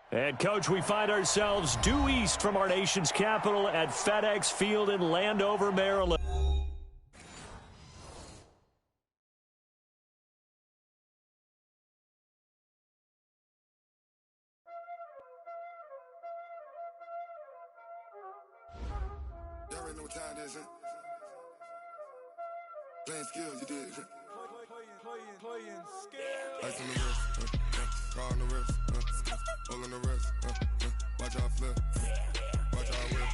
And, Coach, we find ourselves due east from our nation's capital at FedEx Field in Landover, Maryland. Y'all already know what time it is, huh? Playing skills, you did. Playing skills. Ice on the wrist, car on the wrist, hole in the wrist, watch out flip, watch out whip,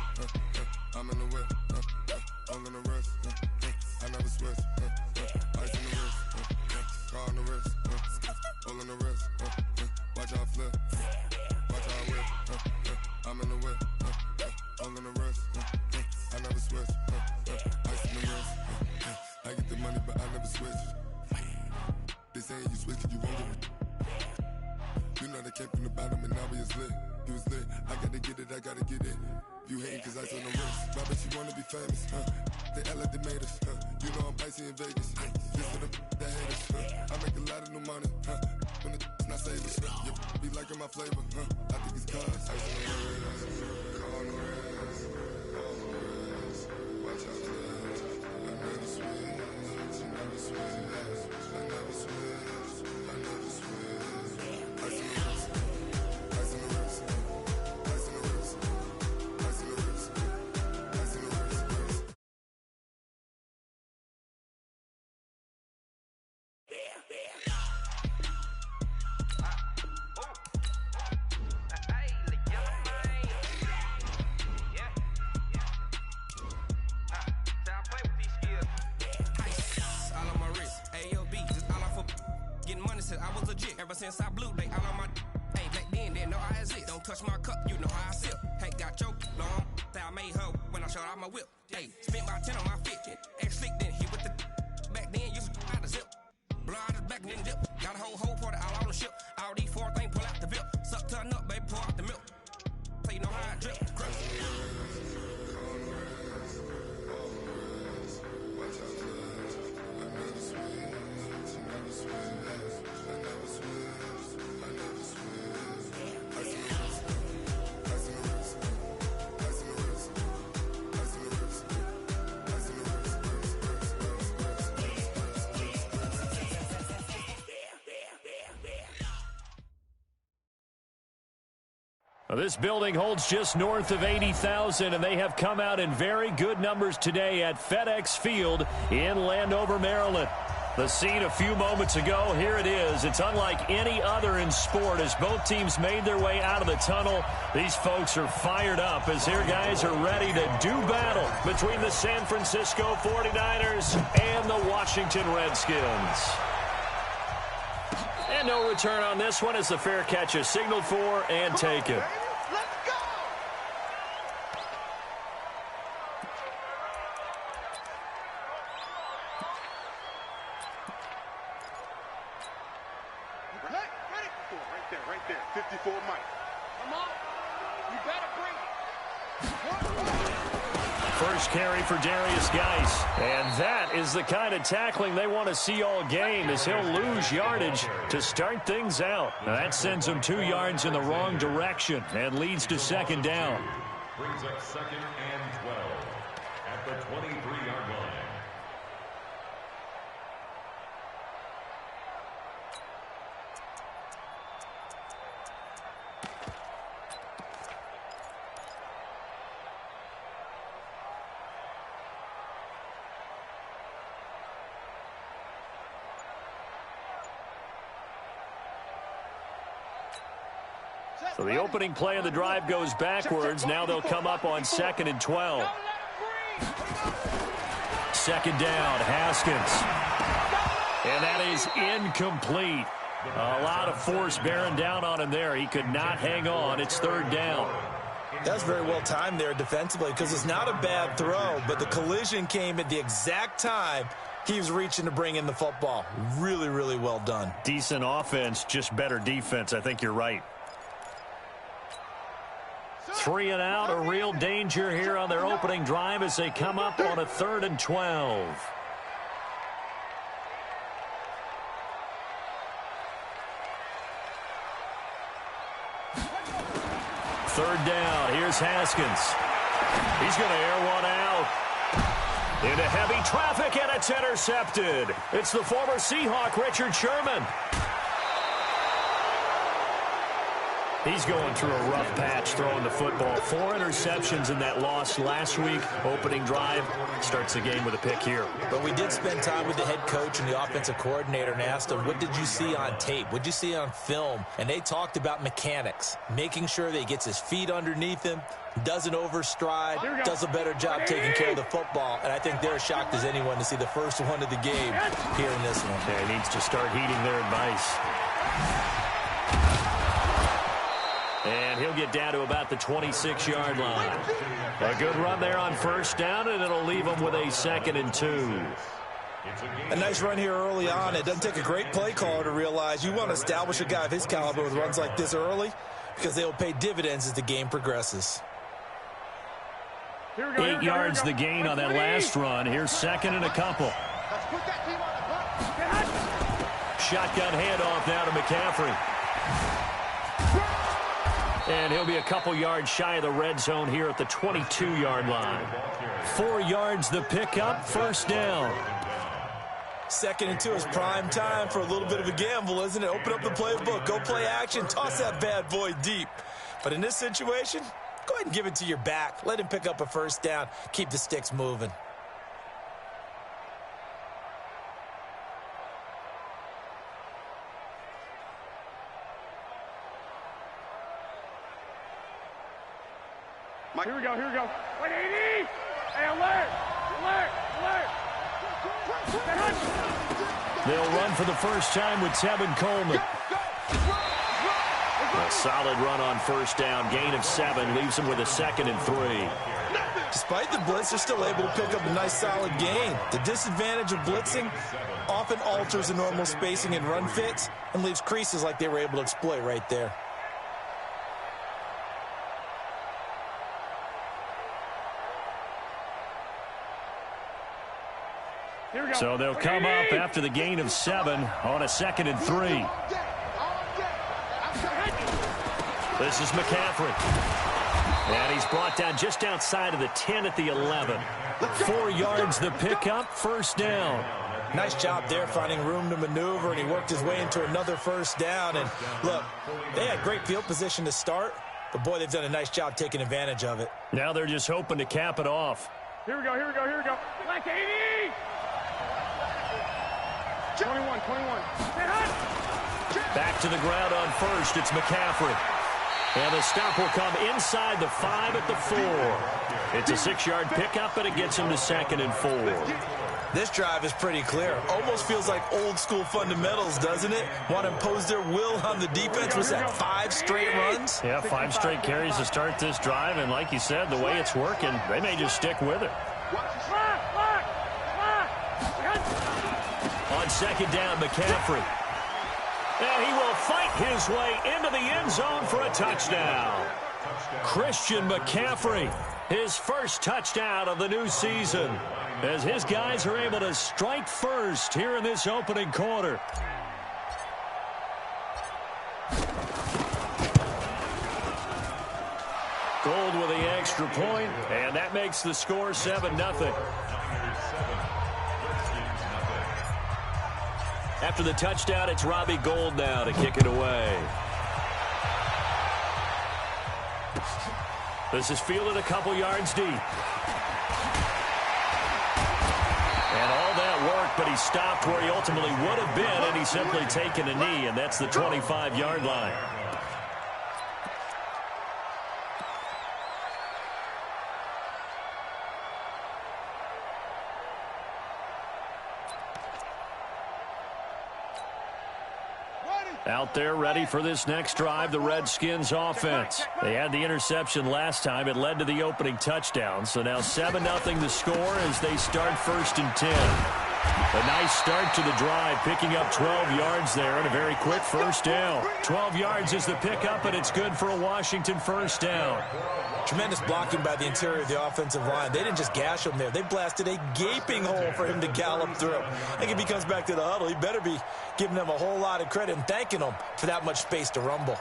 I'm in the whip, hole in the wrist, I never switch, ice on the wrist, car on the wrist, hole in the wrist, watch out flip, watch out whip, I'm in the whip, hole in the wrist, I never switch, ice on the wrist, I get the money but I never switch. They saying you switch it, you won't get it. You know they came from the bottom and now we is lit. You was lit, I gotta get it, I gotta get it. You hating cause ice on the wrist. I bet you wanna be famous, They LA they made us, You know I'm icy in Vegas, This for the that hate us, I make a lot of new money, When it's not savers, You be liking my flavor, I think it's cause ice on the wrist, car on the wrist, watch out flash. I never switch, I never switch, I never switch, I never switch. Ice on the wrist, ice on the wrist, ice on the wrist, ice on the wrist, ice on the wrist. I was legit ever since I blew they all on my hey back then didn't know I exist. Don't touch my cup, you know how I sip. Hey, got choked long that I made her when I showed out my whip. Hey, spent about 10 on my fit. Ex-slick then hit with the back then used to out the zip. Blow out his back and then dip. Got a whole party all on the ship. All these four things pull out the bip. Suck to a nut, baby, pour out the milk. So you know how I drip. Crush. This building holds just north of 80,000, and they have come out in very good numbers today at FedEx Field in Landover, Maryland. The scene a few moments ago, here it is. It's unlike any other in sport as both teams made their way out of the tunnel. These folks are fired up as their guys are ready to do battle between the San Francisco 49ers and the Washington Redskins. And no return on this one as the fair catch is signaled for and taken. Right there, 54 Mike. Come on, you better bring it. First carry for Darius Geis. And that is the kind of tackling they want to see all game as he'll lose yardage to start things out. Now that sends him 2 yards in the wrong direction and leads to second down. Brings up 2nd and 12 at the 23-yard line. So the opening play of the drive goes backwards. Now they'll come up on 2nd and 12. Second down, Haskins. And that is incomplete. A lot of force bearing down on him there. He could not hang on. It's 3rd down. That's very well timed there defensively because it's not a bad throw, but the collision came at the exact time he was reaching to bring in the football. Really, really well done. Decent offense, just better defense. I think you're right. 3 and out, a real danger here on their opening drive as they come up on a 3rd and 12. third down. Here's Haskins. He's going to air one out. Into heavy traffic, and it's intercepted. It's the former Seahawk, Richard Sherman. He's going through a rough patch throwing the football. 4 interceptions in that loss last week. Opening drive starts the game with a pick here. But we did spend time with the head coach and the offensive coordinator and asked them, what did you see on tape? What did you see on film? And they talked about mechanics, making sure that he gets his feet underneath him, doesn't overstride, does a better job taking care of the football. And I think they're as shocked as anyone to see the first one of the game here in this one. Yeah, he needs to start heeding their advice. And he'll get down to about the 26-yard line. A good run there on first down, and it'll leave him with a 2nd and 2. A nice run here early on. It doesn't take a great play caller to realize you want to establish a guy of his caliber with runs like this early because they will pay dividends as the game progresses. 8 yards the gain on that last run. Here's 2nd and a couple. Shotgun handoff now to McCaffrey. And he'll be a couple yards shy of the red zone here at the 22-yard line. 4 yards the pickup, first down. 2nd and 2 is prime time for a little bit of a gamble, isn't it? Open up the playbook, go play action, toss that bad boy deep. But in this situation, go ahead and give it to your back. Let him pick up a first down. Keep the sticks moving. Here we go. 180! Hey, alert! They'll run for the first time with Tevin Coleman. A solid run on first down. Gain of 7 leaves them with a 2nd and 3. Despite the blitz, they're still able to pick up a nice solid gain. The disadvantage of blitzing often alters the normal spacing and run fits and leaves creases like they were able to exploit right there. So they'll come up after the gain of 7 on a 2nd and 3. This is McCaffrey. And he's brought down just outside of the 10 at the 11. 4 yards the pickup, first down. Nice job there finding room to maneuver, and he worked his way into another first down. And look, they had great field position to start, but boy, they've done a nice job taking advantage of it. Now they're just hoping to cap it off. Here we go. Black 80! 21. Back to the ground on first. It's McCaffrey. And the stop will come inside the 5 at the 4. It's a 6-yard pickup, but it gets him to 2nd and 4. This drive is pretty clear. Almost feels like old school fundamentals, doesn't it? Want to impose their will on the defense. Was that 5 straight runs? Yeah, 5 straight carries to start this drive. And like you said, the way it's working, they may just stick with it. On 2nd down, McCaffrey. And he will fight his way into the end zone for a touchdown. Christian McCaffrey, his first touchdown of the new season, as his guys are able to strike first here in this opening quarter. Gold with the extra point, and that makes the score 7-0. After the touchdown, it's Robbie Gould now to kick it away. This is fielded a couple yards deep. And all that work, but he stopped where he ultimately would have been, and he's simply taken a knee, and that's the 25-yard line. Out there ready for this next drive, the Redskins offense. They had the interception last time. It led to the opening touchdown. So now 7-0 the score as they start 1st and 10. A nice start to the drive, picking up 12 yards there and a very quick first down. 12 yards is the pickup, and it's good for a Washington first down. Tremendous blocking by the interior of the offensive line. They didn't just gash him there. They blasted a gaping hole for him to gallop through. I think if he comes back to the huddle, he better be giving them a whole lot of credit and thanking them for that much space to rumble.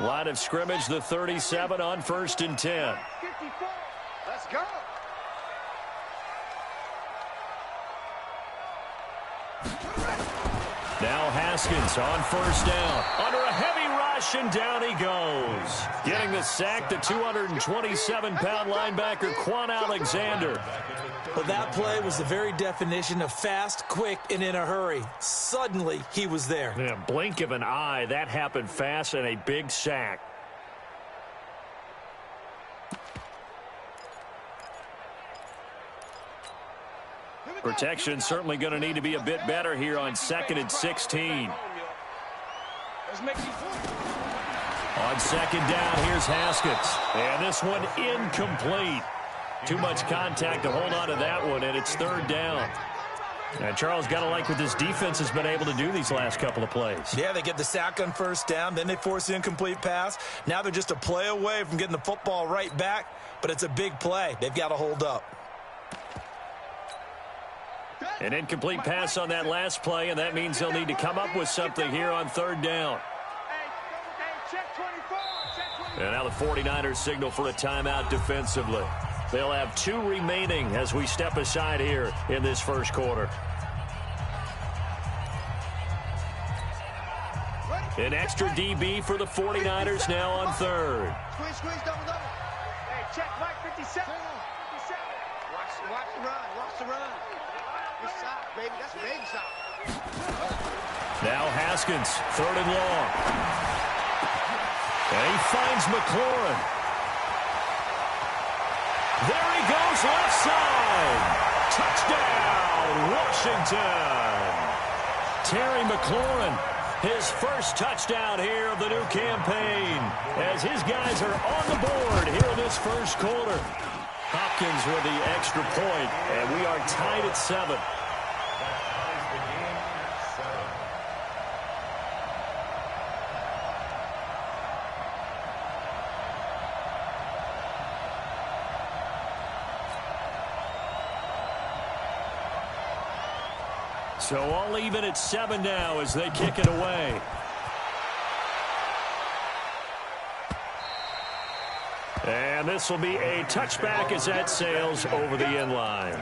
Line of scrimmage, the 37 on 1st and 10. 54. Let's go. Now Haskins on 1st down. Under a heavy rush, and down he goes. Getting the sack, the 227-pound linebacker, Quan Alexander. Well, that play was the very definition of fast, quick, and in a hurry. Suddenly, he was there. Yeah, blink of an eye, that happened fast, and a big sack. Protection certainly going to need to be a bit better here on 2nd and 16. On 2nd down, here's Haskins. And this one incomplete. Too much contact to hold on to that one, and it's 3rd down. And Charles, got to like what this defense has been able to do these last couple of plays. Yeah, they get the sack on 1st down, then they force the incomplete pass. Now they're just a play away from getting the football right back, but it's a big play. They've got to hold up. An incomplete pass on that last play, and that means they'll need to come up with something here on 3rd down. And now the 49ers signal for a timeout defensively. They'll have 2 remaining as we step aside here in this 1st quarter. An extra DB for the 49ers now on 3rd. Squeeze, double. Hey, check Mike 57. 57. Watch the run. Watch the run. Good shot, baby. That's a big shot. Now Haskins, 3rd and long. And he finds McLaurin. There he goes, left side. Touchdown, Washington. Terry McLaurin, his first touchdown here of the new campaign, as his guys are on the board here in this 1st quarter. Hopkins with the extra point, and we are tied at 7. So all even at 7 now as they kick it away. And this will be a touchback as that sails over the end line.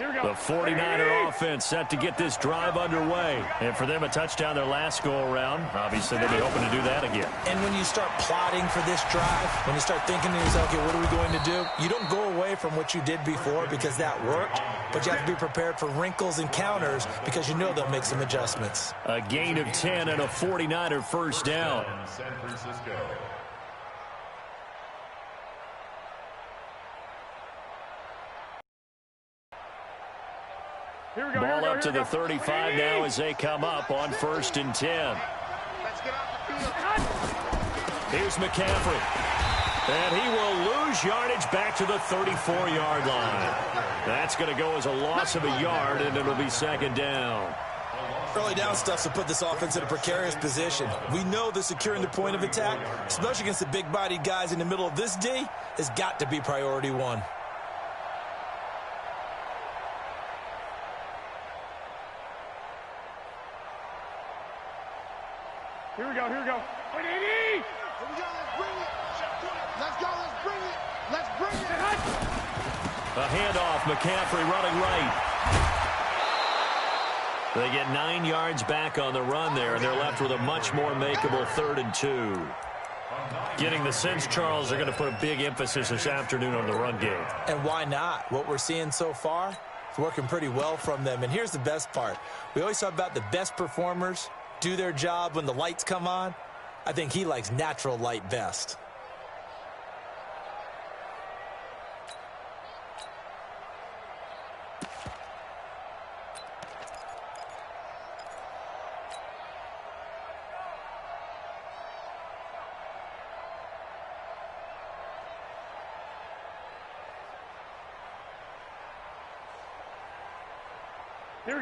The 49er offense set to get this drive underway. And for them, a touchdown their last go-around. Obviously, they'll be hoping to do that again. And when you start plotting for this drive, when you start thinking to yourself, okay, what are we going to do? You don't go away from what you did before because that worked, but you have to be prepared for wrinkles and counters because you know they'll make some adjustments. A gain of 10 and a 49er first down. San Francisco. Ball up to the 35 now as they come up on 1st and 10. Let's get off the field. Here's McCaffrey. And he will lose yardage back to the 34-yard line. That's going to go as a loss of a yard, and it'll be 2nd down. Early down stuff to put this offense in a precarious position. We know that securing the point of attack, especially against the big-bodied guys in the middle of this D, has got to be priority 1. Here we go. 180. Here we go. Let's bring it. Let's go. Let's bring it. A handoff. McCaffrey running right. They get 9 yards back on the run there, and they're left with a much more makeable 3rd and 2. Getting the sense, Charles, they're going to put a big emphasis this afternoon on the run game. And why not? What we're seeing so far is working pretty well from them. And here's the best part. We always talk about the best performers do their job when the lights come on. I think he likes natural light best.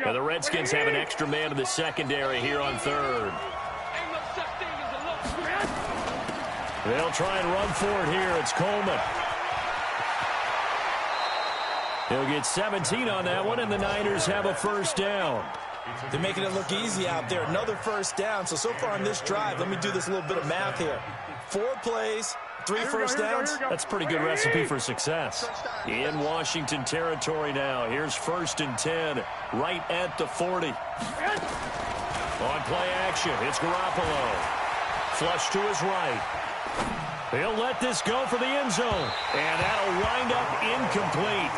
Now the Redskins have an extra man in the secondary here on 3rd. They'll try and run for it here. It's Coleman. He'll get 17 on that one, and the Niners have a first down. They're making it look easy out there. Another first down. So far on this drive, let me do this little bit of math here. 4 plays, 3 first downs. That's a pretty good recipe for success. In Washington territory now. Here's 1st and 10, right at the 40. On play action, it's Garoppolo. Flush to his right. He'll let this go for the end zone. And that'll wind up incomplete.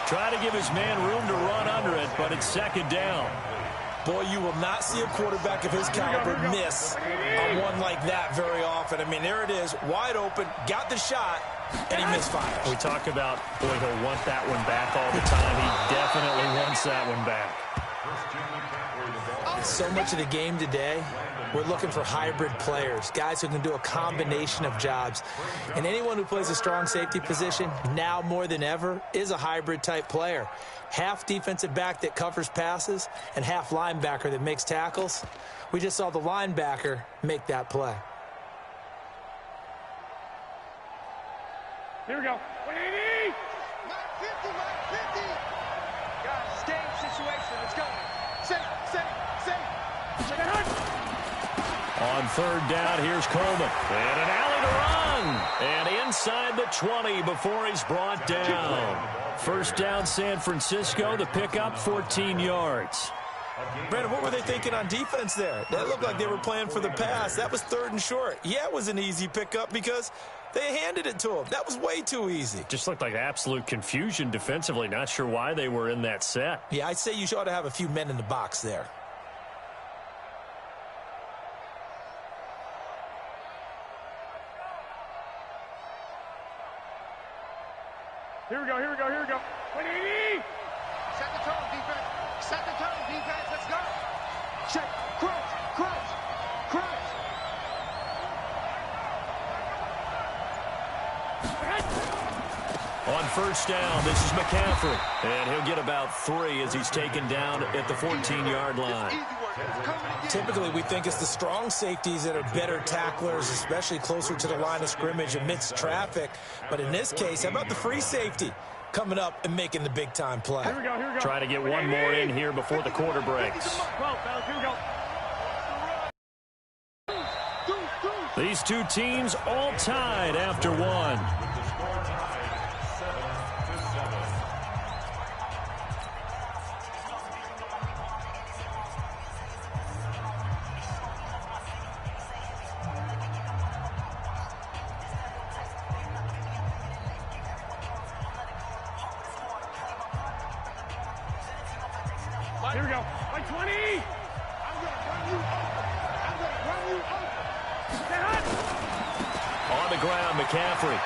Try to give his man room to run under it, but it's 2nd down. Boy, you will not see a quarterback of his caliber miss on one like that very often. I mean, there it is, wide open, got the shot, and he misfires. We talk about, boy, he'll want that one back all the time. He definitely wants that one back. So much of the game today, we're looking for hybrid players, guys who can do a combination of jobs. And anyone who plays a strong safety position, now more than ever, is a hybrid type player. Half defensive back that covers passes and half linebacker that makes tackles. We just saw the linebacker make that play. Here we go. 180! 50, 50! Guys, game situation. Let's go. Set. On 3rd down, here's Coleman. And an alley to run. And inside the 20 before he's brought down. First down, San Francisco. The pickup, 14 yards. Brandon, what were they thinking on defense there? That looked like they were playing for the pass. That was 3rd and short. Yeah, it was an easy pickup because they handed it to him. That was way too easy. Just looked like absolute confusion defensively. Not sure why they were in that set. Yeah, I'd say you ought to have a few men in the box there. Here we go. 180! Set the tone, defense. Let's go. Check. Crouch. On 1st down, this is McCaffrey. And he'll get about 3 as he's taken down at the 14-yard line. Typically, we think it's the strong safeties that are better tacklers, especially closer to the line of scrimmage amidst traffic. But in this case, how about the free safety coming up and making the big-time play? Here we go. Try to get one more in here before the quarter breaks. These two teams all tied after one. Here we go. 120! I'm going to run you over. On the ground, McCaffrey.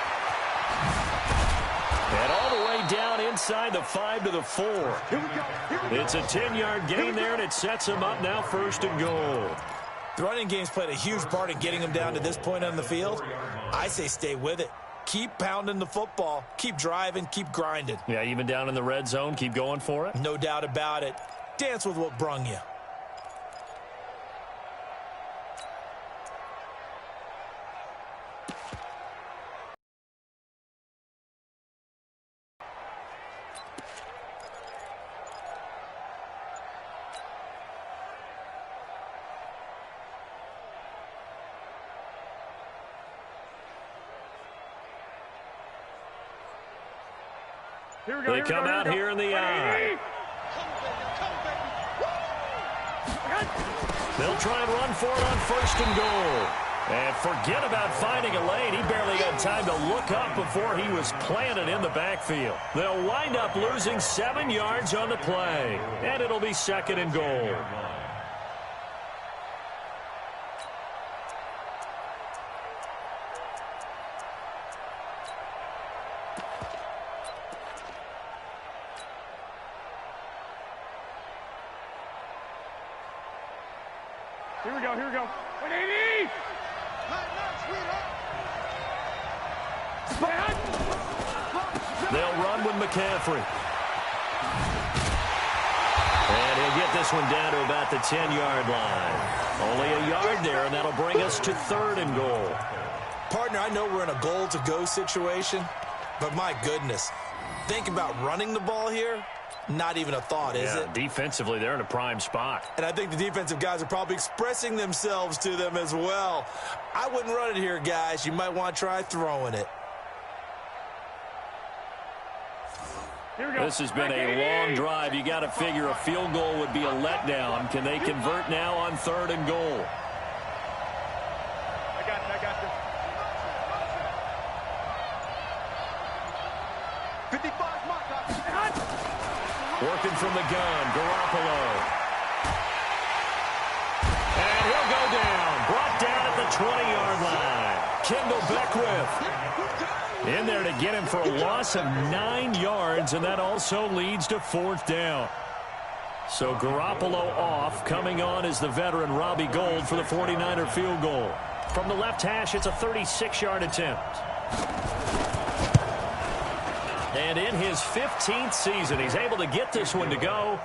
And all the way down inside the 5 to the 4. Here we go. It's a 10-yard gain there, and it sets him up now 1st and goal. The running game's played a huge part in getting him down to this point on the field. I say stay with it. Keep pounding the football. Keep driving. Keep grinding. Yeah, even down in the red zone, keep going for it. No doubt about it. Dance with what brung you. They come out here in the eye. They'll try and run for it on 1st and goal. And forget about finding a lane. He barely got time to look up before he was planted in the backfield. They'll wind up losing 7 yards on the play. And it'll be 2nd and goal. Here we go. 180! They'll run with McCaffrey. And he'll get this one down to about the 10-yard line. Only a yard there, and that'll bring us to 3rd and goal. Partner, I know we're in a goal-to-go situation, but my goodness, think about running the ball here. Not even a thought, is it? Defensively, they're in a prime spot. And I think the defensive guys are probably expressing themselves to them as well. I wouldn't run it here, guys. You might want to try throwing it. This has been a long drive. You got to figure a field goal would be a letdown. Can they convert now on 3rd and goal? I got this. 55 mark. Working from the gun, Garoppolo. And he'll go down. Brought down at the 20-yard line. Kendall Beckwith in there to get him for a loss of 9 yards, and that also leads to 4th down. So Garoppolo off. Coming on is the veteran Robbie Gould for the 49er field goal. From the left hash, it's a 36-yard attempt. And in his 15th season, he's able to get this one to go.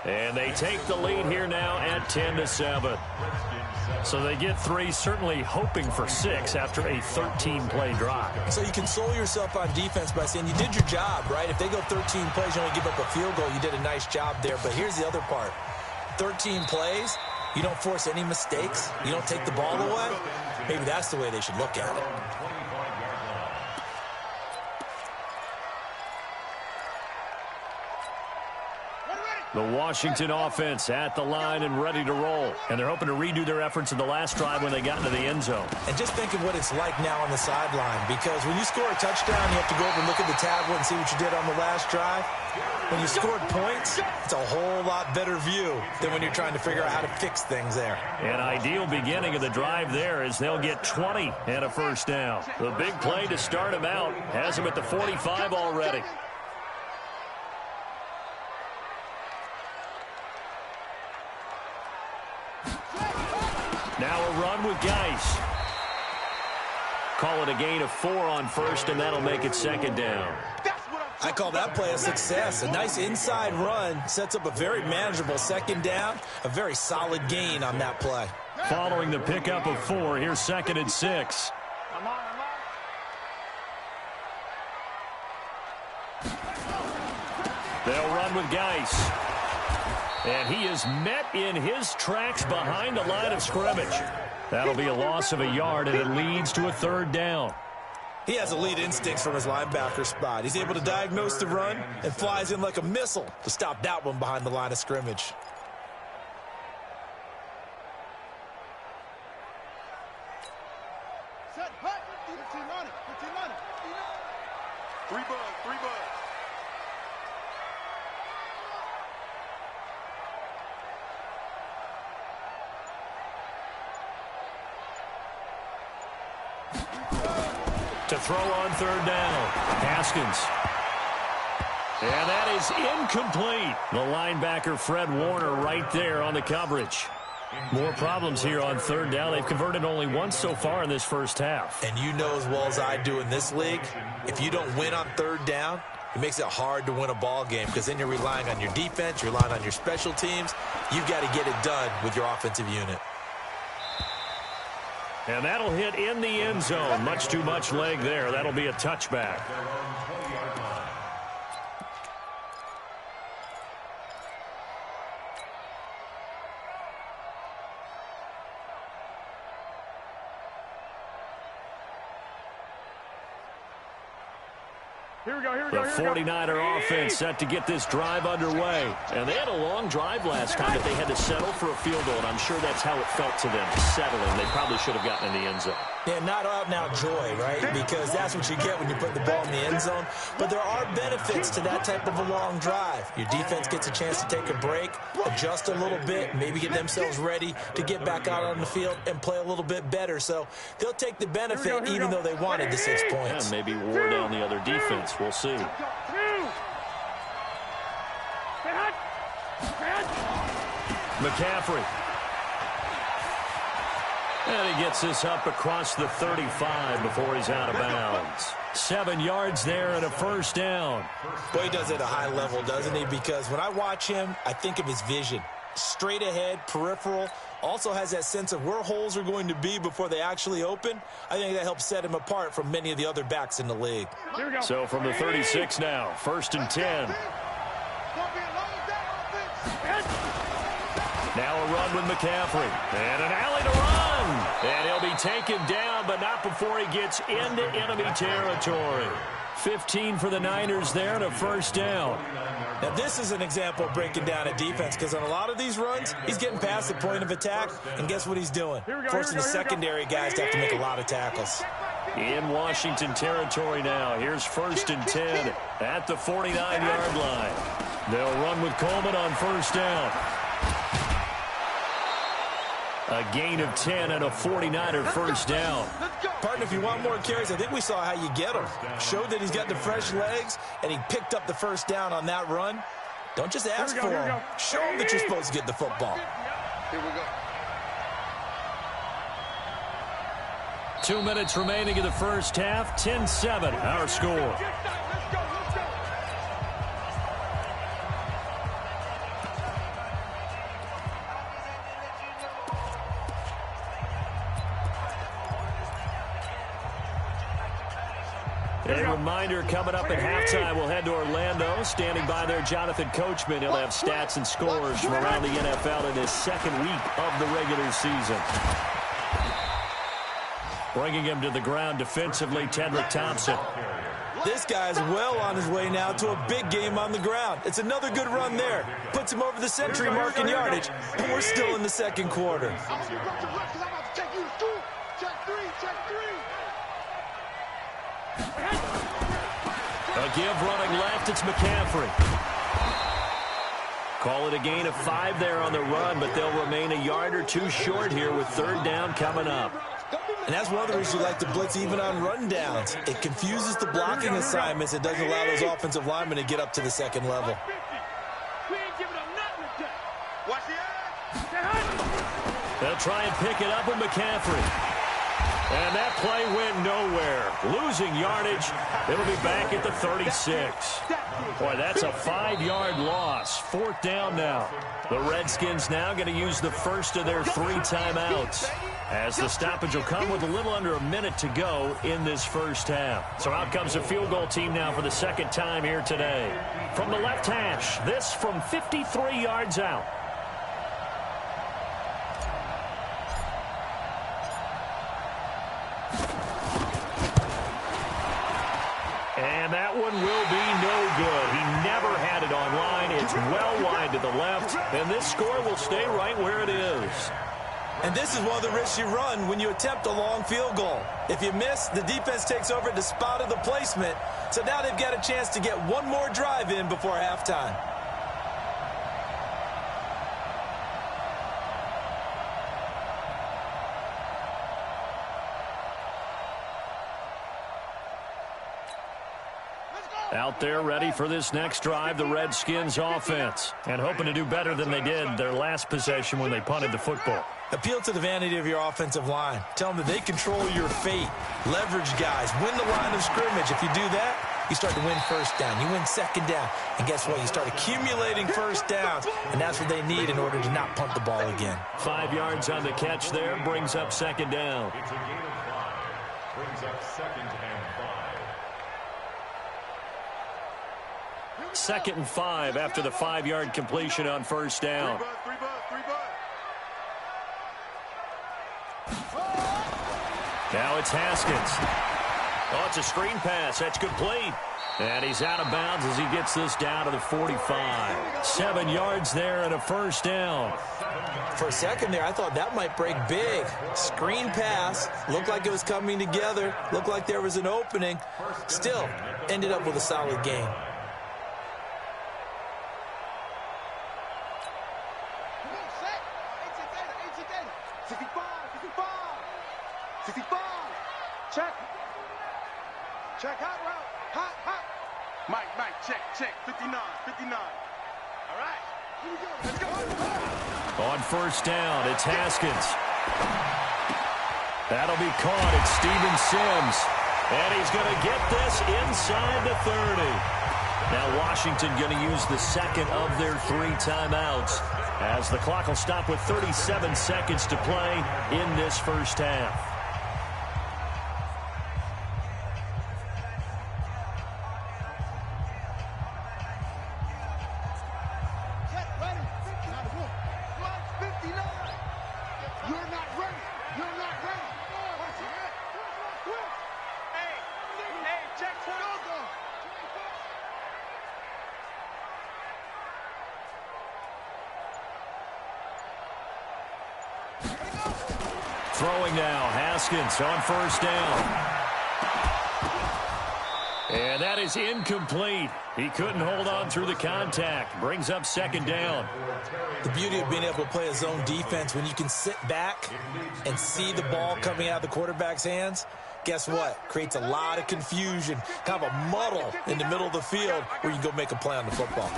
And they take the lead here now at 10-7. So they get 3, certainly hoping for 6 after a 13-play drive. So you console yourself on defense by saying you did your job, right? If they go 13 plays, you only give up a field goal, you did a nice job there. But here's the other part. 13 plays, you don't force any mistakes, you don't take the ball away. Maybe that's the way they should look at it. The Washington offense at the line and ready to roll. And they're hoping to redo their efforts in the last drive when they got into the end zone. And just think of what it's like now on the sideline, because when you score a touchdown, you have to go over and look at the tablet and see what you did on the last drive. When you scored points, it's a whole lot better view than when you're trying to figure out how to fix things there. An ideal beginning of the drive there is they'll get 20 and a 1st down. The big play to start them out has them at the 45 already. Now a run with Geis. Call it a gain of 4 on 1st, and that'll make it 2nd down. I call that play a success. A nice inside run sets up a very manageable 2nd down. A very solid gain on that play. Following the pickup of 4, here's 2nd and 6. They'll run with Geis. And he is met in his tracks behind the line of scrimmage. That'll be a loss of a yard, and it leads to a 3rd down. He has elite instincts from his linebacker spot. He's able to diagnose the run and flies in like a missile to stop that one behind the line of scrimmage. Set, hut, 15 on it, 15 on it. 3 bugs. To throw on 3rd down, Haskins. And that is incomplete. The linebacker, Fred Warner, right there on the coverage. More problems here on 3rd down. They've converted only once so far in this first half. And you know as well as I do in this league, if you don't win on 3rd down, it makes it hard to win a ball game, because then you're relying on your defense, you're relying on your special teams. You've got to get it done with your offensive unit. And that'll hit in the end zone. Much too much leg there. That'll be a touchback. The 49er offense set to get this drive underway. And they had a long drive last time, but they had to settle for a field goal, and I'm sure that's how it felt to them, settling. They probably should have gotten in the end zone. Yeah, not out-and-out joy, right? Because that's what you get when you put the ball in the end zone. But there are benefits to that type of a long drive. Your defense gets a chance to take a break, adjust a little bit, maybe get themselves ready to get back out on the field and play a little bit better. So they'll take the benefit even though they wanted the 6 points. Yeah, maybe wore down the other defense. We'll see. McCaffrey. And he gets this up across the 35 before he's out of bounds. 7 yards there and a 1st down. Boy, he does it at a high level, doesn't he? Because when I watch him, I think of his vision. straight ahead, peripheral, also has that sense of where holes are going to be before they actually open. I think that helps set him apart from many of the other backs in the league. So from the 36 now, 1st and 10. Now a run with McCaffrey. And an alley to run. And he'll be taken down, but not before he gets into enemy territory. 15 for the Niners there and a 1st down. Now, this is an example of breaking down a defense, because on a lot of these runs, he's getting past the point of attack, and guess what he's doing? Forcing the secondary guys to have to make a lot of tackles. In Washington territory now. Here's 1st and 10 at the 49-yard line. They'll run with Coleman on 1st down. A gain of 10 and a 49er 1st down. Partner, if you want more carries, I think we saw how you get him. Showed that he's got the fresh legs, and he picked up the 1st down on that run. Don't just ask for him. Show him that you're supposed to get the football. Here we go. 2 minutes remaining in the 1st half. 10-7, our score. A reminder, coming up at halftime, we'll head to Orlando. Standing by there, Jonathan Coachman. He'll have stats and scores from around the NFL in his 2nd week of the regular season. Bringing him to the ground defensively, Tedrick Thompson. This guy's well on his way now to a big game on the ground. It's another good run there. Puts him over the century mark in yardage, and we're still in the 2nd quarter. A give running left, it's McCaffrey. Call it a gain of 5 there on the run, but they'll remain a yard or 2 short here with 3rd down coming up. And that's one of the reasons you like to blitz even on run downs. It confuses the blocking assignments. It doesn't allow those offensive linemen to get up to the 2nd level. They'll try and pick it up with McCaffrey. And that play went nowhere. Losing yardage. It'll be back at the 36. Boy, that's a 5-yard loss. 4th down now. The Redskins now going to use the first of their 3 timeouts, as the stoppage will come with a little under a minute to go in this 1st half. So out comes a field goal team now for the 2nd time here today. From the left hash, this from 53 yards out. And that one will be no good. He never had it on line. It's well wide to the left, and this score will stay right where it is. And this is one of the risks you run when you attempt a long field goal. If you miss, the defense takes over at the spot of the placement. So now they've got a chance to get one more drive in before halftime. Out there ready for this next drive, the Redskins offense, and hoping to do better than they did their last possession when they punted the football. Appeal to the vanity of your offensive line. Tell them that they control your fate. Leverage guys. Win the line of scrimmage. If you do that, you start to win 1st down. You win 2nd down. And guess what? You start accumulating 1st downs, and that's what they need in order to not punt the ball again. 5 yards on the catch there, brings up 2nd down. It's a gain of 5. Brings up 2nd and 5. 2nd and 5 after the 5-yard completion on 1st down. Now it's Haskins. Oh, it's a screen pass. That's complete. And he's out of bounds as he gets this down to the 45. 7 yards there and a 1st down. For a second there, I thought that might break big. Screen pass. Looked like it was coming together. Looked like there was an opening. Still, ended up with a solid game. Check, hot route, hot. Mike, check, 59. All right, here we go, let's go. On 1st down, it's Haskins. That'll be caught. It's Steven Sims. And he's going to get this inside the 30. Now Washington going to use the second of their 3 timeouts as the clock will stop with 37 seconds to play in this first half. Throwing now, Haskins on first down. And that is incomplete. He couldn't hold on through the contact. Brings up second down. The beauty of being able to play a zone defense when you can sit back and see the ball coming out of the quarterback's hands, guess what? Creates a lot of confusion, kind of a muddle in the middle of the field where you can go make a play on the football.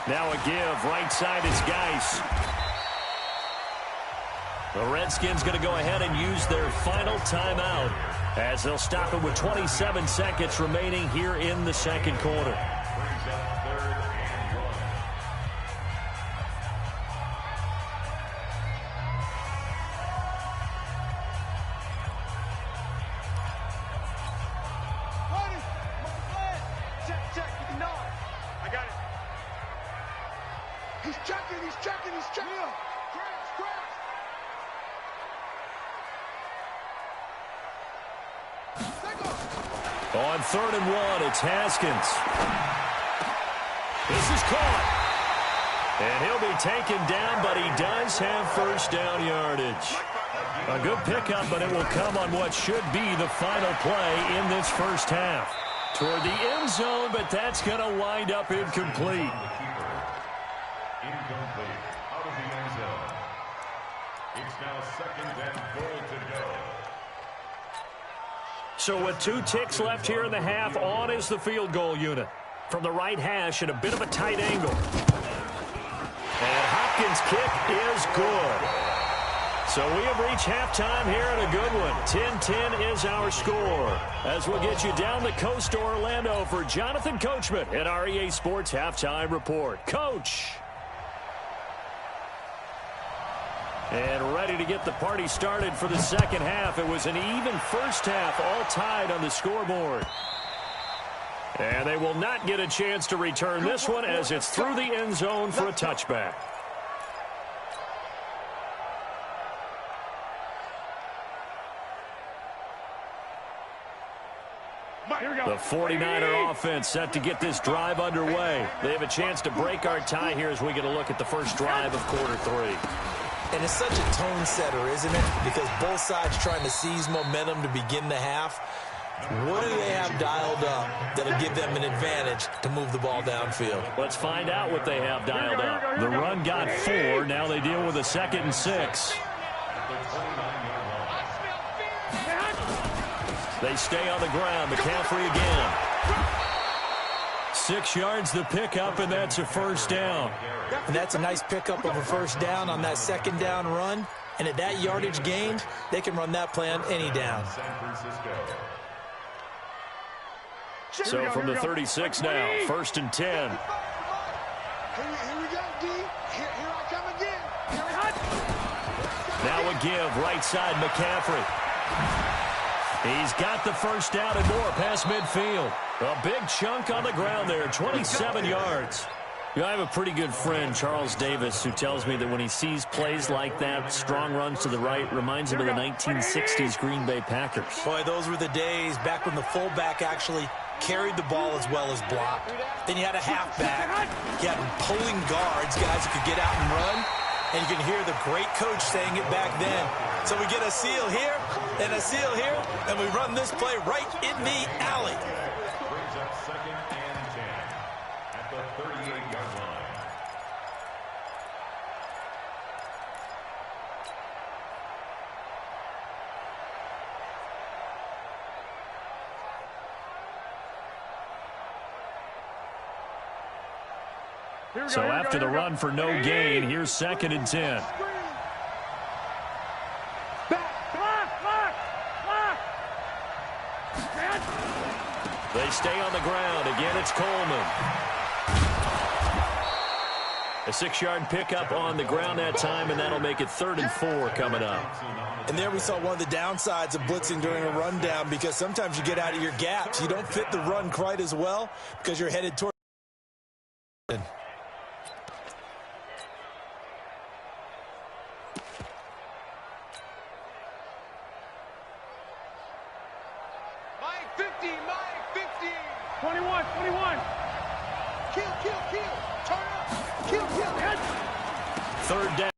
Now a give. Right side is Geis. The Redskins going to go ahead and use their final timeout as they'll stop it with 27 seconds remaining here in the second quarter. On 3rd and 1, it's Haskins. This is caught. And he'll be taken down, but he does have first down yardage. A good pickup, but it will come on what should be the final play in this first half. Toward the end zone, but that's going to wind up incomplete. Incomplete. Out of the end zone. It's now 2nd and goal to go. So with 2 ticks left here in the half, on is the field goal unit. From the right hash at a bit of a tight angle. And Hopkins' kick is good. So we have reached halftime here in a good one. 10-10 is our score. As we'll get you down the coast to Orlando for Jonathan Coachman at our EA Sports Halftime Report. Coach! And ready to get the party started for the second half. It was an even first half, all tied on the scoreboard. And they will not get a chance to return this one as it's through the end zone for a touchback. The 49er offense set to get this drive underway. They have a chance to break our tie here as we get a look at the first drive of quarter 3. And it's such a tone setter, isn't it? Because both sides trying to seize momentum to begin the half. What do they have dialed up that'll give them an advantage to move the ball downfield? Let's find out what they have dialed up. The run got 4. Now they deal with a 2nd and 6. They stay on the ground. McCaffrey again. 6 yards the pickup, and that's a first down. And that's a nice pickup of a first down on that second down run. And at that yardage gained, they can run that play on any down. So from the 36 now, 1st and 10. Here we go, D. Here I come again. Now a give, right side, McCaffrey. He's got the first down and more past midfield. A big chunk on the ground there, 27 yards. You know, I have a pretty good friend, Charles Davis, who tells me that when he sees plays like that, strong runs to the right, reminds him of the 1960s Green Bay Packers. Boy, those were the days back when the fullback actually carried the ball as well as blocked. Then you had a halfback. You had pulling guards, guys who could get out and run. And you can hear the great coach saying it back then. So we get a seal here and a seal here, and we run this play right in the alley. Brings up 2nd and 10 at the 38-yard line. So after the run for no gain, here's 2nd and 10. They They stay on the ground. Again, it's Coleman. A 6-yard pickup on the ground that time, and that'll make it 3rd and 4 coming up. And there we saw one of the downsides of blitzing during a rundown, because sometimes you get out of your gaps. You don't fit the run quite as well because you're headed toward. Mike 50, Mike 50. 21, 21. Kill, kill, kill. Turn up. Kill, kill. Hit. 3rd down.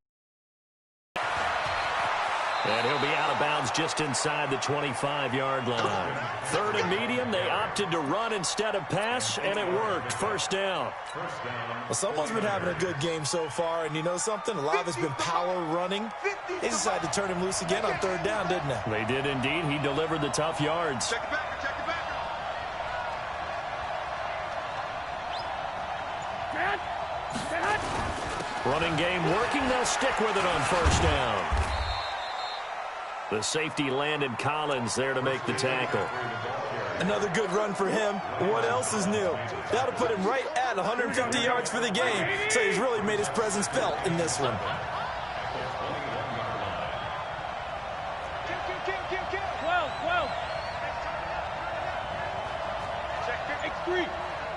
And he'll be out of bounds just inside the 25-yard line. 3rd and medium. They opted to run instead of pass, and it worked. 1st down. Well, someone's been having a good game so far, and you know something? A lot of it's been power running. They decided to turn him loose again on 3rd down, didn't they? They did indeed. He delivered the tough yards. Check it back, check it back. Running game working. They'll stick with it on 1st down. The safety Landon Collins there to make the tackle. Another good run for him. What else is new? That'll put him right at 150 yards for the game, so he's really made his presence felt in this one. Kill, 12, 12. Check X3.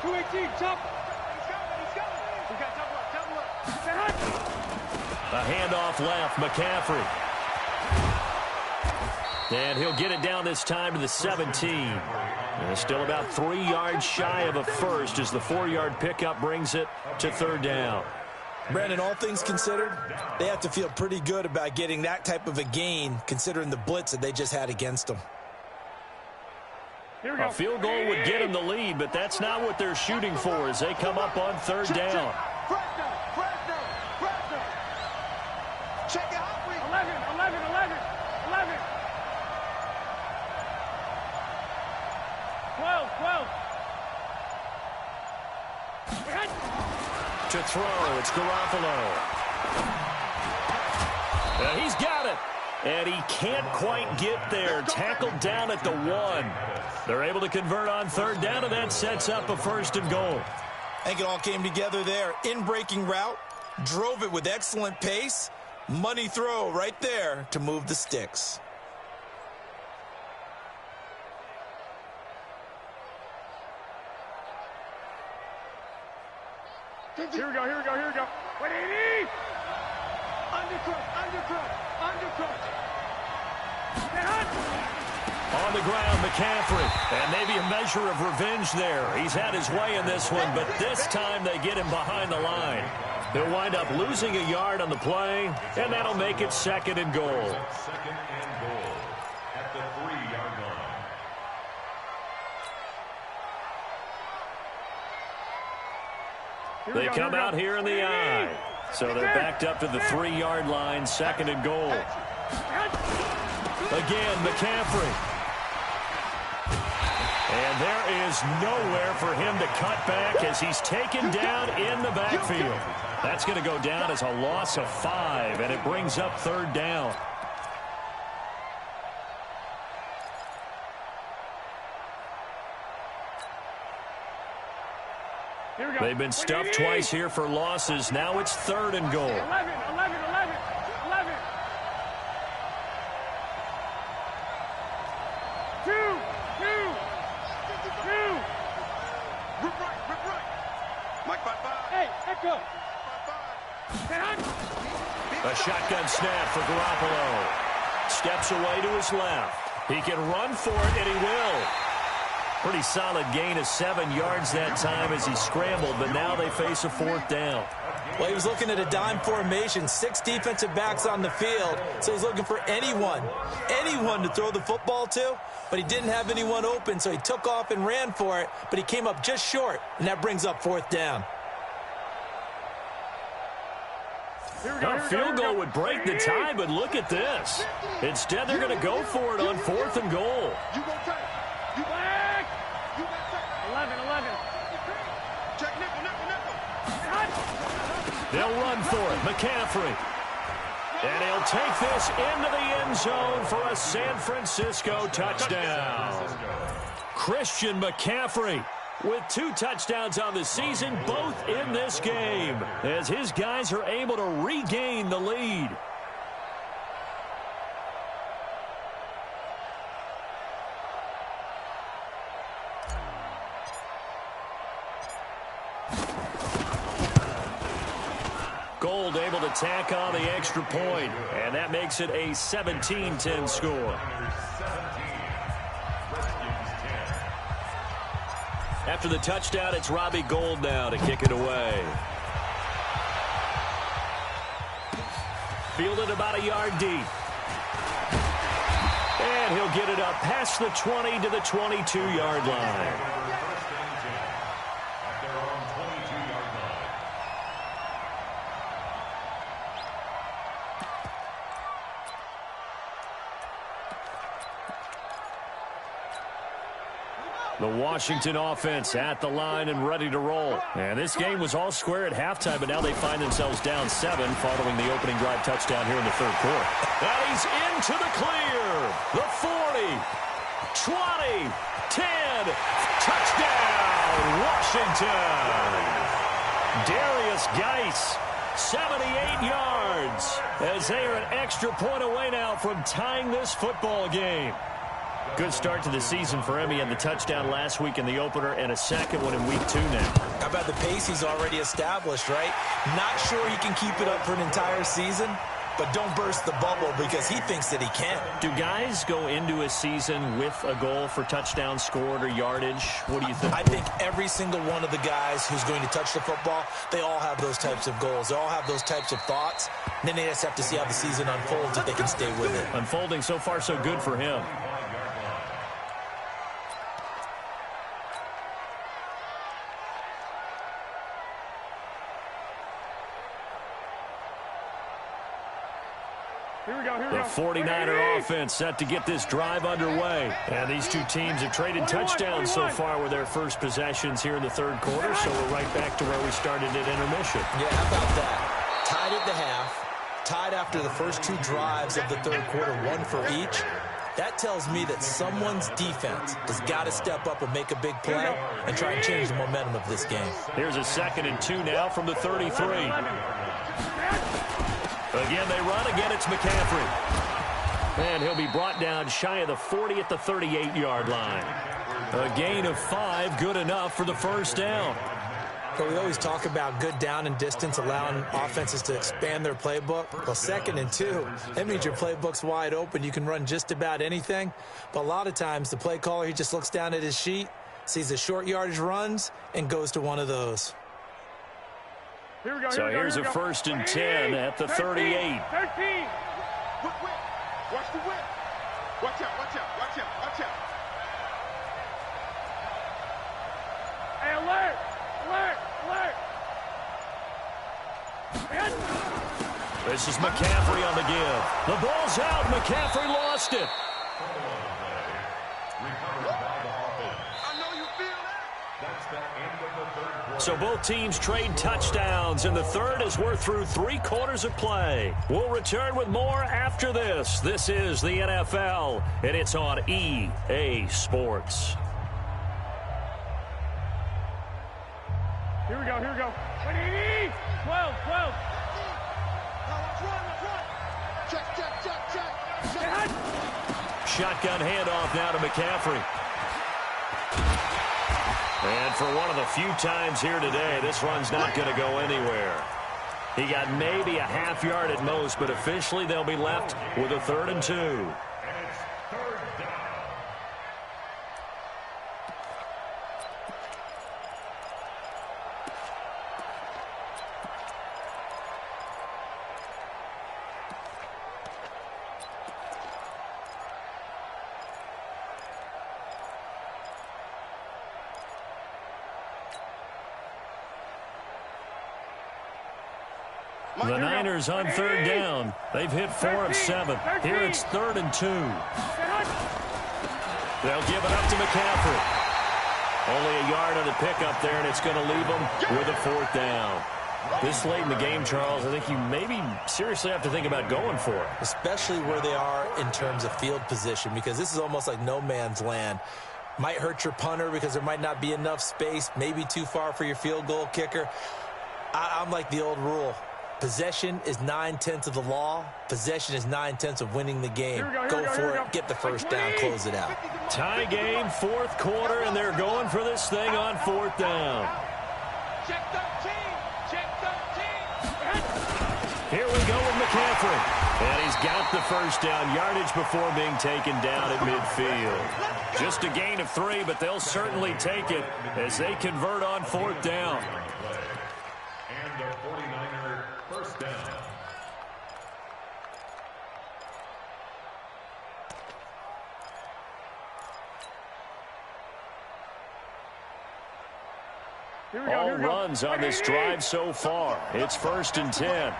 218, jump. He's going. We got double up. A handoff left, McCaffrey. And he'll get it down this time to the 17. And still about 3 yards shy of a first as the 4-yard pickup brings it to 3rd down. Brandon, all things considered, they have to feel pretty good about getting that type of a gain considering the blitz that they just had against them. A field goal would get them the lead, but that's not what they're shooting for as they come up on 3rd down. Check it out. 11. 12. To throw, it's Garoppolo. He's got it. And he can't quite get there. Tackled down at the 1. They're able to convert on 3rd down, and that sets up a 1st and goal. I think it all came together there. In-breaking route, drove it with excellent pace. Money throw right there to move the sticks. Here we go. 180. Undercut. On the ground, McCaffrey. And maybe a measure of revenge there. He's had his way in this one, but this time they get him behind the line. He'll wind up losing a yard on the play, and that'll make it 2nd and goal. 2nd and goal at the 3-yard line. They come out here in the I. So they're backed up to the 3-yard line, 2nd and goal. Again, McCaffrey. And there is nowhere for him to cut back as he's taken down in the backfield. That's going to go down as a loss of 5, and it brings up 3rd down. They've been stuffed twice here for losses. Now it's 3rd and goal. 11. 2. Rip right. Mike 5-5. Hey, echo. A shotgun snap for Garoppolo. Steps away to his left. He can run for it, and he will. Pretty solid gain of 7 yards that time as he scrambled, but now they face a 4th down. Well, he was looking at a dime formation, 6 defensive backs on the field, so he's looking for anyone to throw the football to, but he didn't have anyone open, so he took off and ran for it, but he came up just short, and that brings up 4th down. A field goal would break the tie, but look at this. Instead, they're going to go for it on 4th and goal. You go take. You back. 11. Check nickel. They'll run for it. McCaffrey. And he'll take this into the end zone for a San Francisco touchdown. Christian McCaffrey with 2 touchdowns on the season, both in this game, as his guys are able to regain the lead. Gold able to tack on the extra point, and that makes it a 17-10 score. After the touchdown, it's Robbie Gould now to kick it away. Fielded about a yard deep. And he'll get it up past the 20 to the 22-yard line. The Washington offense at the line and ready to roll. And this game was all square at halftime, but now they find themselves down 7 following the opening drive touchdown here in the third quarter. And he's into the clear. The 40, 20, 10, touchdown, Washington. Darius Geis, 78 yards, as they are an extra point away now from tying this football game. Good start to the season for him. He had the touchdown last week in the opener and a second one in week 2 now. How about the pace he's already established, right? Not sure he can keep it up for an entire season, but don't burst the bubble because he thinks that he can. Do guys go into a season with a goal for touchdowns scored or yardage? What do you think? I think every single one of the guys who's going to touch the football, they all have those types of goals. They all have those types of thoughts. And then they just have to see how the season unfolds if they can stay with it. Unfolding so far so good for him. The 49er offense set to get this drive underway. And these two teams have traded touchdowns so far with their first possessions here in the third quarter, so we're right back to where we started at intermission. Yeah, how about that? Tied at the half, tied after the first 2 drives of the third quarter, 1 for each. That tells me that someone's defense has got to step up and make a big play and try and change the momentum of this game. Here's a 2nd and 2 now from the 33. Again, they run. Again, it's McCaffrey. And he'll be brought down shy of the 40 at the 38-yard line. A gain of 5, good enough for the first down. But we always talk about good down and distance, allowing offenses to expand their playbook. Well, 2nd and 2, that means your playbook's wide open. You can run just about anything. But a lot of times, the play caller, he just looks down at his sheet, sees the short yardage runs, and goes to one of those. So here's a 1st and 10 at the 38. 13. Watch the whip. Watch out, watch out, watch out, watch out. Hey, alert! Alert! Alert! This is McCaffrey on the give. The ball's out. McCaffrey lost it. So both teams trade touchdowns in the third as we're through 3 quarters of play. We'll return with more after this. This is the NFL, and it's on EA Sports. Here we go, here we go. 12. Check. Shotgun handoff now to McCaffrey. And for one of the few times here today, this run's not going to go anywhere. He got maybe a half yard at most, but officially they'll be left with a 3rd and 2. The Niners on 3rd down. They've hit 4 of 7. Here it's 3rd and 2. They'll give it up to McCaffrey. Only a yard on the pickup there, and it's going to leave them with a 4th down. This late in the game, Charles, I think you maybe seriously have to think about going for it. Especially where they are in terms of field position, because this is almost like no man's land. Might hurt your punter because there might not be enough space, maybe too far for your field goal kicker. I'm like the old rule. Possession is 9/10 of the law. Possession is 9/10 of winning the game. Go for it. Get the first down. Close it out. Tie game, fourth quarter, and they're going for this thing on fourth down. Check 13. Check 13. Here we go with McCaffrey. And he's got the first down yardage before being taken down at midfield. Just a gain of 3, but they'll certainly take it as they convert on fourth down. And the 49er first down. All runs on this drive so far. It's 1st and 10.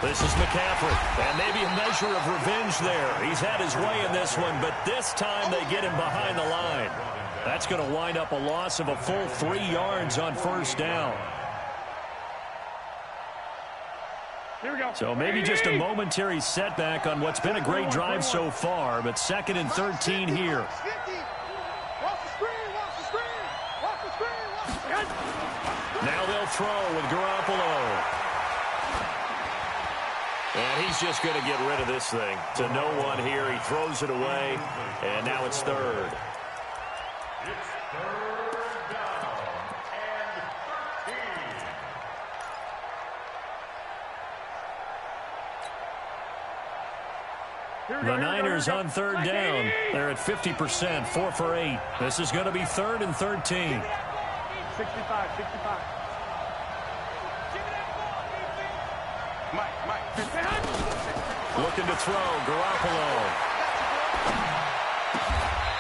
This is McCaffrey, and maybe a measure of revenge there. He's had his way in this one, but this time they get him behind the line. That's going to wind up a loss of a full 3 yards on first down. So maybe just a momentary setback on what's been a great drive so far, but 2nd and 13 here. Now they'll throw with Garoppolo. And he's just going to get rid of this thing. To no one here. He throws it away, and now it's 3rd. It's 3rd down and 13. The Niners on 3rd down. They're at 50%, 4 for 8. This is going to be 3rd and 13. 65. Looking to throw, Garoppolo.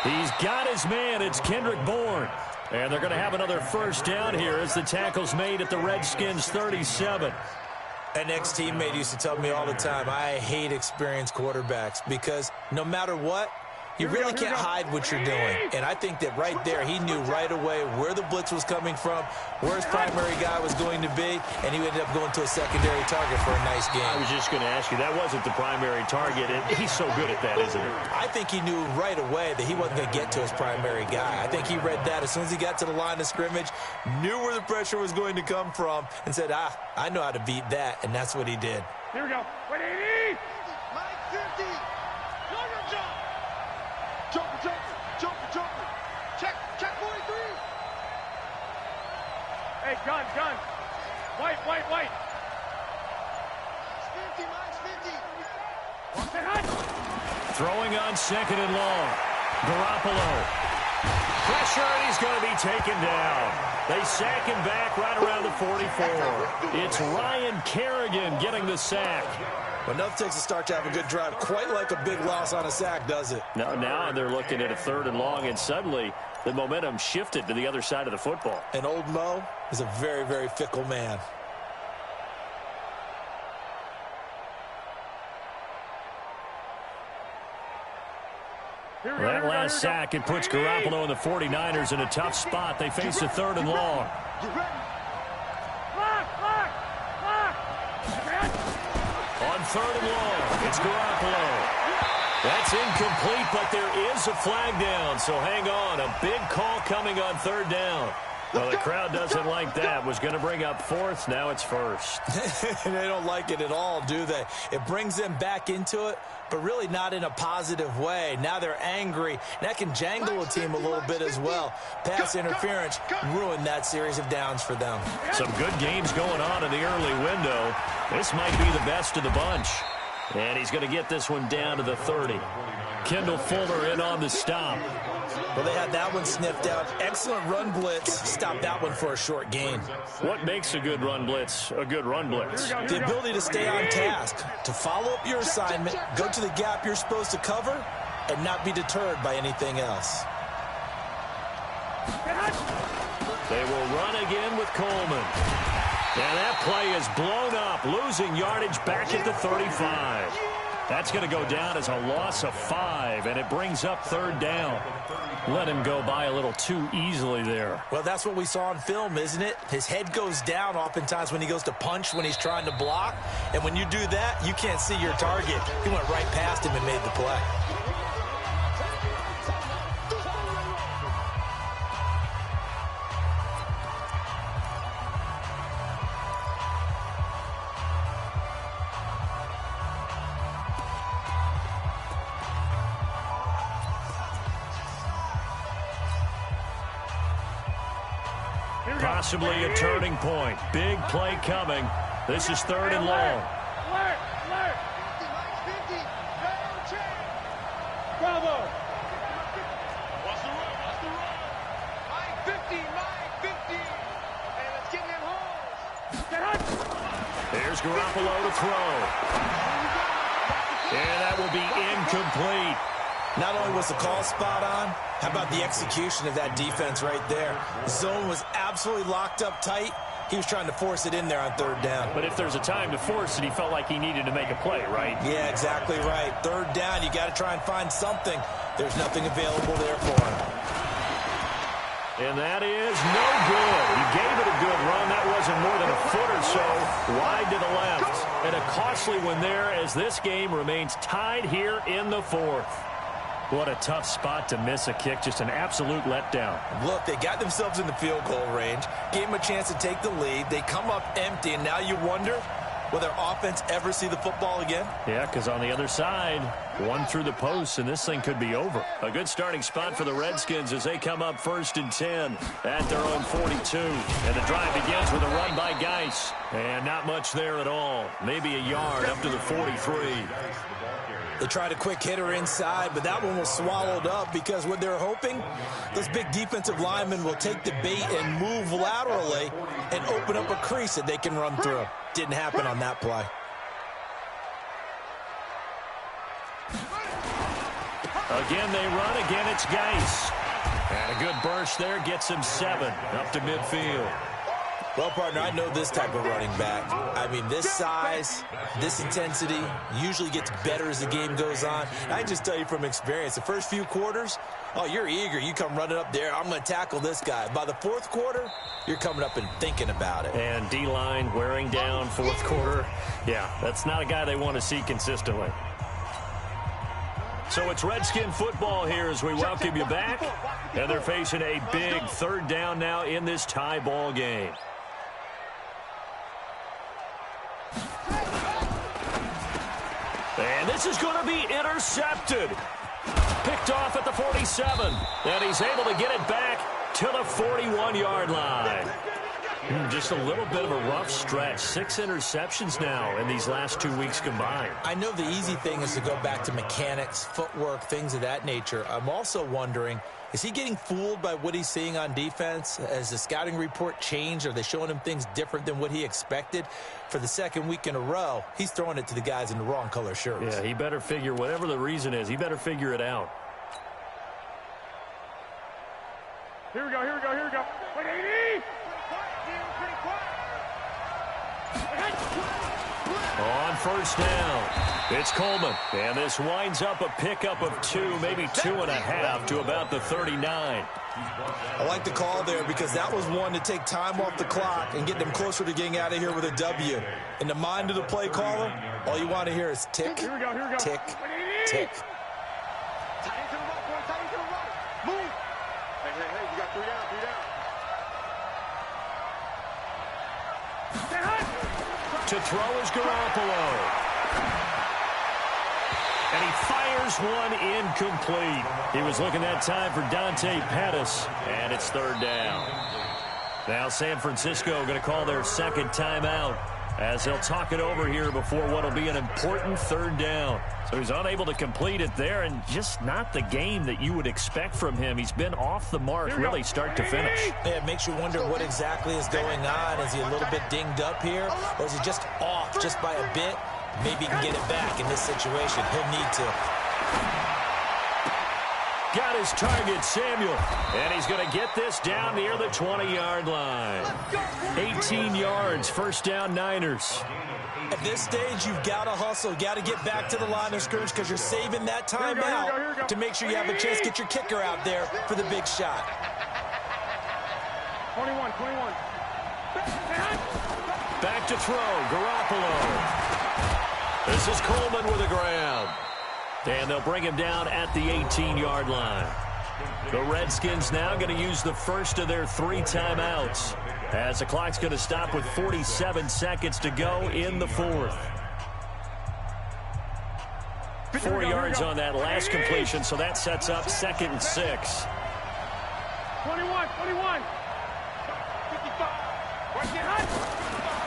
He's got his man. It's Kendrick Bourne. And they're going to have another first down here as the tackle's made at the Redskins' 37. An ex-teammate used to tell me all the time, I hate experienced quarterbacks because no matter what, you really can't hide what you're doing. And I think that right there, he knew right away where the blitz was coming from, where his primary guy was going to be, and he ended up going to a secondary target for a nice game. I was just going to ask you, that wasn't the primary target, and he's so good at that, isn't he? I think he knew right away that he wasn't going to get to his primary guy. I think he read that as soon as he got to the line of scrimmage, knew where the pressure was going to come from, and said, I know how to beat that, and that's what he did. Here we go. 180. Mike 50. Jumper. Check 43. Hey, gun. White. Mike's 50. Throwing on 2nd and long. Garoppolo. Pressure, and he's going to be taken down. They sack him back right around the 44. It's Ryan Kerrigan getting the sack. Well, nothing takes a start to have a good drive quite like a big loss on a sack, does it? Now they're looking at a 3rd and long, and suddenly the momentum shifted to the other side of the football. And old Mo is a very, very fickle man. That last sack, it puts Garoppolo and the 49ers in a tough spot. They face a 3rd and long. On 3rd and long, it's Garoppolo. That's incomplete, but there is a flag down, so hang on. A big call coming on 3rd down. Well, the crowd doesn't like that. Was going to bring up 4th. Now it's 1st. They don't like it at all, do they? It brings them back into it, but really not in a positive way. Now they're angry. That can jangle a team a little bit as well. Pass interference ruined that series of downs for them. Some good games going on in the early window. This might be the best of the bunch. And he's going to get this one down to the 30. Kendall Fuller in on the stop. Well, they had that one sniffed out. Excellent run blitz. Stopped that one for a short gain. What makes a good run blitz a good run blitz? The ability to stay on task, to follow up your assignment, go to the gap you're supposed to cover, and not be deterred by anything else. They will run again with Coleman. And that play is blown up, losing yardage back at the 35. That's going to go down as a loss of 5, and it brings up 3rd down. Let him go by a little too easily there. Well, that's what we saw on film, isn't it? His head goes down oftentimes when he goes to punch, when he's trying to block. And when you do that, you can't see your target. He went right past him and made the play. Possibly a turning point. Big play coming. This is 3rd and long. Bravo. Watch the run. Mike 50. And let's get him home. Here's Garoppolo to throw. And that will be incomplete. Not only was the call spot on, how about the execution of that defense right there? The zone was absolutely locked up tight. He was trying to force it in there on 3rd down. But if there's a time to force it, he felt like he needed to make a play, right? Yeah, exactly right. 3rd down, you got to try and find something. There's nothing available there for him. And that is no good. He gave it a good run. That wasn't more than a foot or so wide to the left. And a costly one there as this game remains tied here in the 4th. What a tough spot to miss a kick. Just an absolute letdown. Look, they got themselves in the field goal range, gave them a chance to take the lead. They come up empty, and now you wonder, will their offense ever see the football again? Yeah, because on the other side, one through the post, and this thing could be over. A good starting spot for the Redskins as they come up 1st and 10 at their own 42. And the drive begins with a run by Geis. And not much there at all. Maybe a yard up to the 43. They tried a quick hitter inside, but that one was swallowed up because what they're hoping, those big defensive linemen will take the bait and move laterally and open up a crease that they can run through. Didn't happen on that play. Again, they run. Again, it's Geis. And a good burst there gets him 7 up to midfield. Well, partner, I know this type of running back. I mean, this size, this intensity usually gets better as the game goes on. And I just tell you from experience, the first few quarters, oh, you're eager. You come running up there. I'm going to tackle this guy. By the 4th quarter, you're coming up and thinking about it. And D-line wearing down 4th quarter. Yeah, that's not a guy they want to see consistently. So it's Redskin football here as we welcome you back. And they're facing a big 3rd down now in this tie ball game. And this is going to be intercepted. Picked off at the 47. And he's able to get it back to the 41-yard line. Just a little bit of a rough stretch. 6 interceptions now in these last 2 weeks combined. I know the easy thing is to go back to mechanics, footwork, things of that nature. I'm also wondering, is he getting fooled by what he's seeing on defense? Has the scouting report changed? Are they showing him things different than what he expected? For the 2nd week in a row, he's throwing it to the guys in the wrong color shirts. Yeah, he better figure, whatever the reason is, he better figure it out. Here we go. 180. On 1st down, it's Coleman. And this winds up a pickup of 2, maybe 2.5 to about the 39. I like the call there because that was one to take time off the clock and get them closer to getting out of here with a W. In the mind of the play caller, all you want to hear is tick, Here we go. tick, tick. Tight into the right, boy. Tight into the right. Move. Hey, you got 3 down. To throw is Garoppolo. And he fires one incomplete. He was looking that time for Dante Pettis, and it's 3rd down. Now San Francisco going to call their 2nd timeout as they'll talk it over here before what will be an important 3rd down. So he's unable to complete it there, and just not the game that you would expect from him. He's been off the mark really start to finish. Yeah, it makes you wonder what exactly is going on. Is he a little bit dinged up here, or is he just off just by a bit? Maybe he can get it back in this situation. He'll need to. Got his target, Samuel. And he's going to get this down near the 20-yard line. 18 yards, 1st down Niners. At this stage, you've got to hustle. You've got to get back to the line of scrimmage because you're saving that time out to make sure you have a chance to get your kicker out there for the big shot. 21. Back to throw, Garoppolo. This is Coleman with a grab. And they'll bring him down at the 18-yard line. The Redskins now going to use the first of their 3 timeouts as the clock's going to stop with 47 seconds to go in the 4th. 4 yards on that last completion, so that sets up 2nd and 6. 21.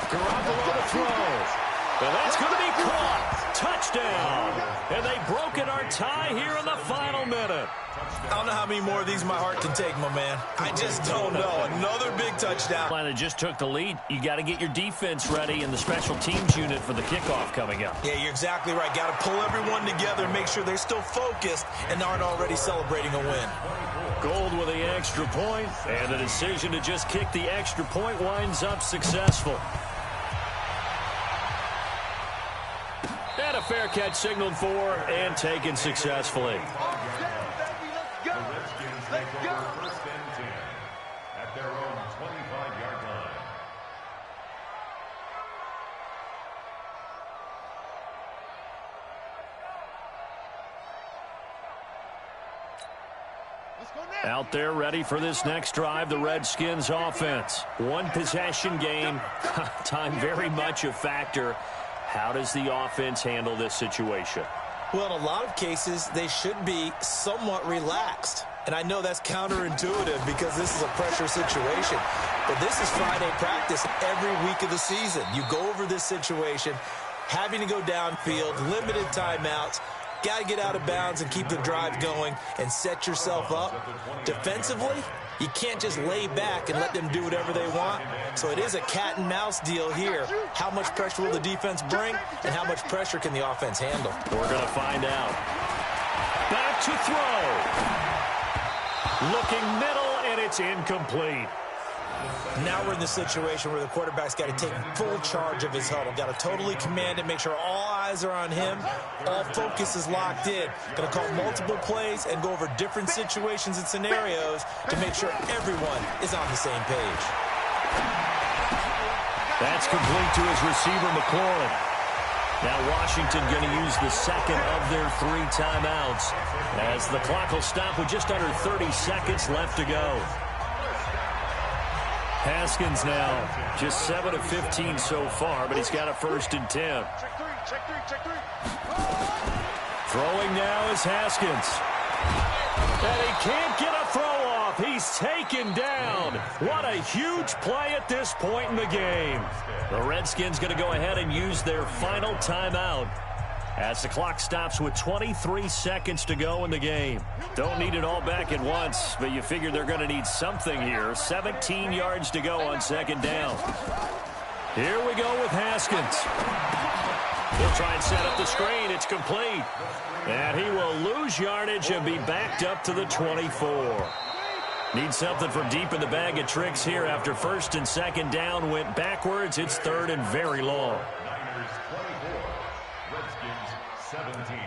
Garoppolo to throw. And that's going to be caught. Touchdown. And they've broken our tie here in the final minute. I don't know how many more of these my heart can take, my man. I just don't know. Another big touchdown. Atlanta just took the lead. You got to get your defense ready in the special teams unit for the kickoff coming up. Yeah, you're exactly right. Got to pull everyone together and make sure they're still focused and aren't already celebrating a win. Gold with the extra point, and the decision to just kick the extra point winds up successful. And a fair catch signaled for and taken successfully. The Redskins take over first and 10 at their own 25-yard line. Out there ready for this next drive, the Redskins offense. One possession game, time very much a factor. How does the offense handle this situation? Well, in a lot of cases, they should be somewhat relaxed. And I know that's counterintuitive because this is a pressure situation. But this is Friday practice every week of the season. You go over this situation, having to go downfield, limited timeouts, got to get out of bounds and keep the drive going and set yourself up. Defensively, you can't just lay back and let them do whatever they want. So it is a cat and mouse deal here. How much pressure will the defense bring and how much pressure can the offense handle? We're going to find out. Back to throw. Looking middle, and it's incomplete. Now we're in the situation where the quarterback's got to take full charge of his huddle. Got to totally command it, make sure all eyes are on him. All focus is locked in. Going to call multiple plays and go over different situations and scenarios to make sure everyone is on the same page. That's complete to his receiver, McLaurin. Now Washington going to use the second of their 3 timeouts as the clock will stop with just under 30 seconds left to go. Haskins now just 7 of 15 so far, but he's got a 1st and 10. Throwing now is Haskins. And he can't get a throw off. He's taken down. What a huge play at this point in the game. The Redskins going to go ahead and use their final timeout as the clock stops with 23 seconds to go in the game. Don't need it all back at once, but you figure they're going to need something here. 17 yards to go on 2nd down. Here we go with Haskins. He'll try and set up the screen. It's complete. And he will lose yardage and be backed up to the 24. Need something from deep in the bag of tricks here after 1st and 2nd down went backwards. It's 3rd and very long. Niners 24, Redskins 17.